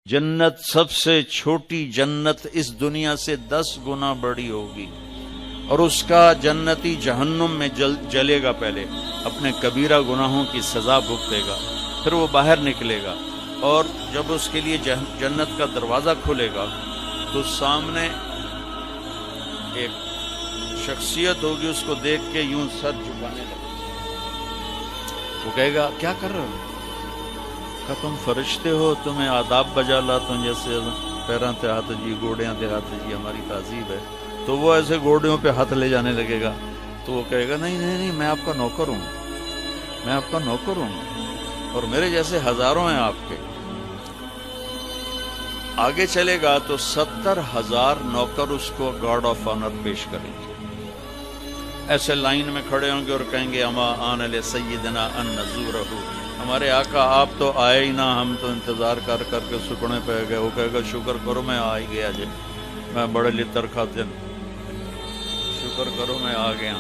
جنت سب سے چھوٹی جنت اس دنیا سے 10 گنا بڑی ہوگی، اور اس کا جنتی جہنم میں جلے گا، پہلے اپنے کبیرہ گناہوں کی سزا بھگتے گا، پھر وہ باہر نکلے گا، اور جب اس کے لیے جنت کا دروازہ کھلے گا تو سامنے ایک شخصیت ہوگی، اس کو دیکھ کے یوں سر جھکانے لگے، وہ کہے گا کیا کر رہے ہو؟ کہ تم فرشتے ہو، تمہیں آداب بجا لاتا ہوں، جیسے پیراں تے ہاتھ جی، گوڑیاں تے ہاتھ جی، ہماری تہذیب ہے۔ تو وہ ایسے گوڑیوں پہ ہاتھ لے جانے لگے گا، تو وہ کہے گا نہیں نہیں نہیں، میں آپ کا نوکر ہوں، میں آپ کا نوکر ہوں، اور میرے جیسے ہزاروں ہیں آپ کے۔ آگے چلے گا تو 70,000 نوکر اس کو گارڈ آف آنر پیش کریں گے، ایسے لائن میں کھڑے ہوں گے اور کہیں گے اما آن علی سیدنا ان نزورہ، ہمارے آقا آپ تو آئے ہی نہ، ہم تو انتظار کر کر کے سکڑے پہ گئے۔ وہ کہے گا شکر کرو میں آ ہی گیا جی، میں بڑے لتر کھاتے ہیں، شکر کرو میں آ گیا۔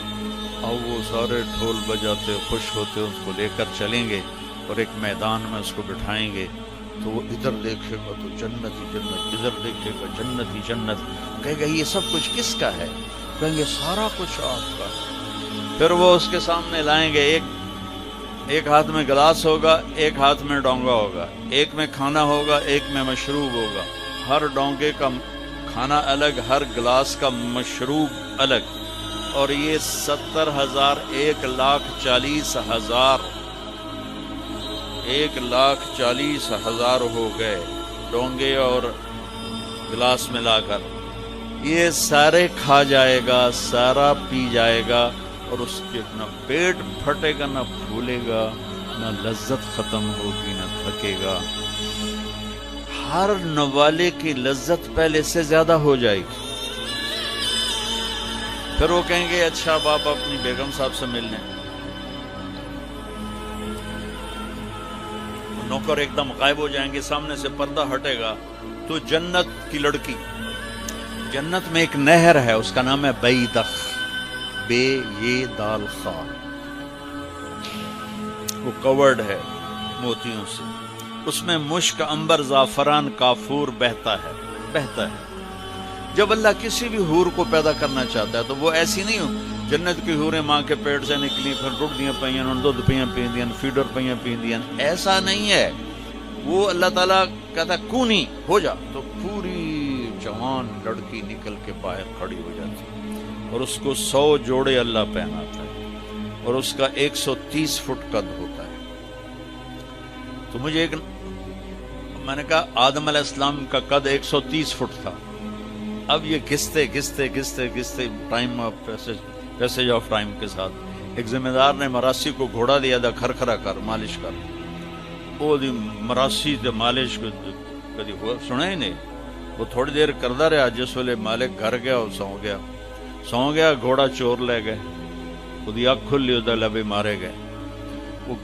اور وہ سارے ڈھول بجاتے خوش ہوتے اس کو لے کر چلیں گے، اور ایک میدان میں اس کو بٹھائیں گے، تو وہ ادھر دیکھے گا تو جنت ہی جنت، ادھر دیکھے گا جنت ہی جنت، کہے گا یہ سب کچھ کس کا ہے؟ کہیں گے سارا کچھ آپ کا ہے۔ پھر وہ اس کے سامنے لائیں گے، ایک ہاتھ میں گلاس ہوگا، ایک ہاتھ میں ڈونگا ہوگا، ایک میں کھانا ہوگا، ایک میں مشروب ہوگا، ہر ڈونگے کا کھانا الگ، ہر گلاس کا مشروب الگ، اور یہ 70,000 1,40,000 ہو گئے ڈونگے اور گلاس ملا کر۔ یہ سارے کھا جائے گا، سارا پی جائے گا، اور اس کے نہ پیٹ پھٹے گا، نہ پھولے گا، نہ لذت ختم ہوگی، نہ تھکے گا، ہر نوالے کی لذت پہلے سے زیادہ ہو جائے گی۔ پھر وہ کہیں گے اچھا اب آپ اپنی بیگم صاحب سے مل لیں، نوکر ایک دم غائب ہو جائیں گے، سامنے سے پردہ ہٹے گا تو جنت کی لڑکی، جنت میں ایک نہر ہے، اس کا نام ہے بیدخ، بے یہ دال خا، وہ کورڈ ہے موتیوں سے، اس میں مشک، عنبر، زعفران، کافور بہتا ہے۔ جب اللہ کسی بھی حور کو پیدا کرنا چاہتا ہے تو وہ ایسی نہیں ہو، جنت کی حوریں ماں کے پیٹ سے نکلی، پھر رڑدیاں پئیاں، دودھ پیاں پیندیاں، فیڈر پیاں پیندیاں، ایسا نہیں ہے۔ وہ اللہ تعالیٰ کہتا ہے کونی ہو جا، تو پوری جوان لڑکی نکل کے باہر کھڑی ہو جاتی ہے، اور اس کو 100 جوڑے اللہ پہناتا ہے، اور اس کا 130 فٹ قد ہوتا ہے۔ تو مجھے میں نے کہا آدم علیہ السلام کا قد 130 فٹ تھا، اب یہ گھستے time of passage of time کے ساتھ ایک ذمہ دار نے مراسی کو گھوڑا دیا تھا، کھرکھرا کر مالش کر، وہ دی مراسی تے مالش کو کدی سنا ہی نہیں، وہ تھوڑی دیر کردا رہا، جس ویلے مالک گھر گیا وہ سو گیا، گھوڑا چور لے گئے، وہ دی اکھ کھلی، وہ لبے مارے گئے۔ وہ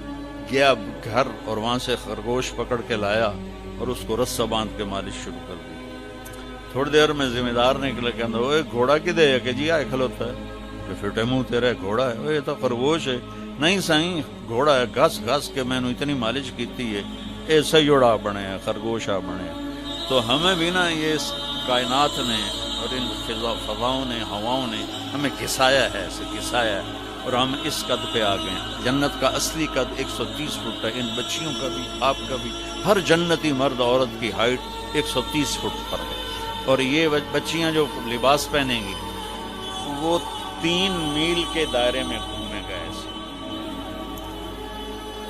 گیا گھر اور وہاں سے خرگوش پکڑ کے لایا اور اس کو رسہ باندھ کے مالش شروع کر دی۔ تھوڑی دیر میں ذمہ دار نے کہا وہ گھوڑا کدے ہے؟ کہ جی آئے کھلوتا ہے، کہ فٹے منہ تیرا گھوڑا ہے؟ وہ یہ تو خرگوش ہے۔ نہیں سائیں گھوڑا ہے، گھس کے میں نے اتنی مالش کیتی ہے، اے سیوڑا بنے ہیں، خرگوشا بنے ہیں۔ تو ہمیں بھی نا یہ کائنات نے اور ان فضاؤں نے، ہواؤں نے ہمیں گھسایا ہے، ایسے گھسایا ہے، اور ہم اس قد پہ آ گئے ہیں۔ جنت کا اصلی قد 130 فٹ ہے، ان بچیوں کا بھی، آپ کا بھی، ہر جنتی مرد عورت کی ہائٹ 130 فٹ پر ہے۔ اور یہ بچیاں جو لباس پہنیں گی وہ 3 میل کے دائرے میں گھومے گا ایسے،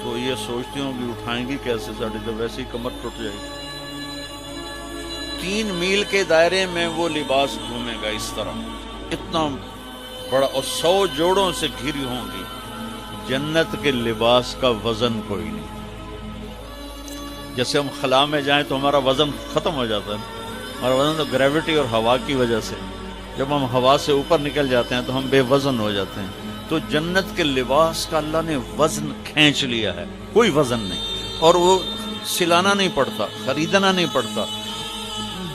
تو یہ سوچتی ہوں کہ اٹھائیں گی کیسے، ساڑی تو ویسے ہی کمر ٹوٹ جائے گی۔ 3 میل کے دائرے میں وہ لباس گھومے گا اس طرح، اتنا بڑا، اور 100 جوڑوں سے گھری ہوں گی۔ جنت کے لباس کا وزن کوئی نہیں، جیسے ہم خلا میں جائیں تو ہمارا وزن ختم ہو جاتا ہے، ہمارا وزن تو گریوٹی اور ہوا کی وجہ سے، جب ہم ہوا سے اوپر نکل جاتے ہیں تو ہم بے وزن ہو جاتے ہیں۔ تو جنت کے لباس کا اللہ نے وزن کھینچ لیا ہے، کوئی وزن نہیں، اور وہ سلانا نہیں پڑتا، خریدنا نہیں پڑتا،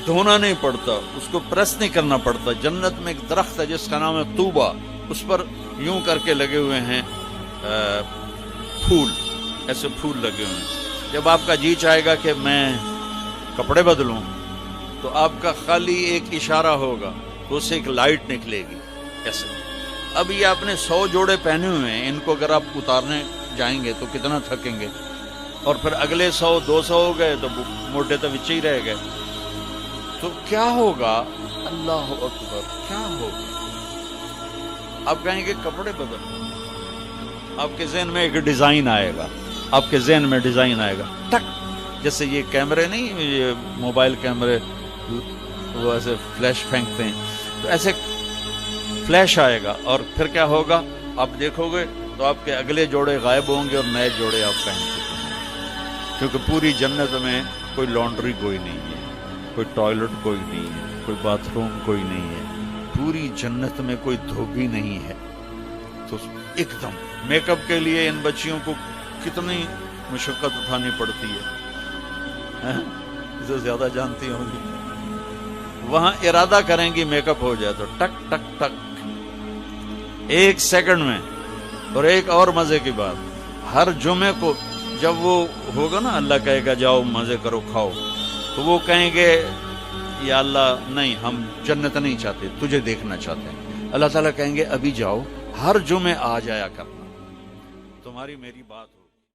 دھونا نہیں پڑتا، اس کو پریس نہیں کرنا پڑتا۔ جنت میں ایک درخت ہے جس کا نام ہے طوبہ، اس پر یوں کر کے لگے ہوئے ہیں پھول، ایسے پھول لگے ہوئے ہیں۔ جب آپ کا جی چاہے گا کہ میں کپڑے بدلوں، تو آپ کا خالی ایک اشارہ ہوگا تو اسے ایک لائٹ نکلے گی ایسے. اب یہ آپ نے 100 جوڑے پہنے ہوئے ہیں، ان کو اگر آپ اتارنے جائیں گے تو کتنا تھکیں گے، اور پھر اگلے 100 200 ہو گئے تو موٹے تو وچے ہی رہ گئے. تو کیا ہوگا؟ اللہ اکبر، کیا ہوگا؟ آپ کہیں گے کپڑے بدل، آپ کے ذہن میں ایک ڈیزائن آئے گا، آپ کے ذہن میں ڈیزائن آئے گا ٹک، جیسے یہ کیمرے نہیں، یہ موبائل کیمرے وہ ایسے فلیش پھینکتے ہیں، تو ایسے فلیش آئے گا، اور پھر کیا ہوگا؟ آپ دیکھو گے تو آپ کے اگلے جوڑے غائب ہوں گے اور نئے جوڑے آپ پہن چکے ہیں. کیونکہ پوری جنت میں کوئی لانڈری کوئی نہیں ہے، کوئی ٹوائلٹ کوئی نہیں ہے، کوئی باتھ روم کوئی نہیں ہے، پوری جنت میں کوئی دھوبی نہیں ہے. تو ایک دم میک اپ کے لیے ان بچیوں کو کتنی مشقت اٹھانی پڑتی ہے، اسے زیادہ جانتی ہوں گی. وہاں ارادہ کریں گی میک اپ ہو جائے تو ٹک ٹک ٹک 1 سیکنڈ میں. اور ایک اور مزے کی بات، ہر جمعے کو جب وہ ہوگا نا، اللہ کہے گا جاؤ مزے کرو کھاؤ، تو وہ کہیں گے یا اللہ نہیں، ہم جنت نہیں چاہتے، تجھے دیکھنا چاہتے ہیں. اللہ تعالیٰ کہیں گے ابھی جاؤ، ہر جمعے آ جایا کرنا، تمہاری میری بات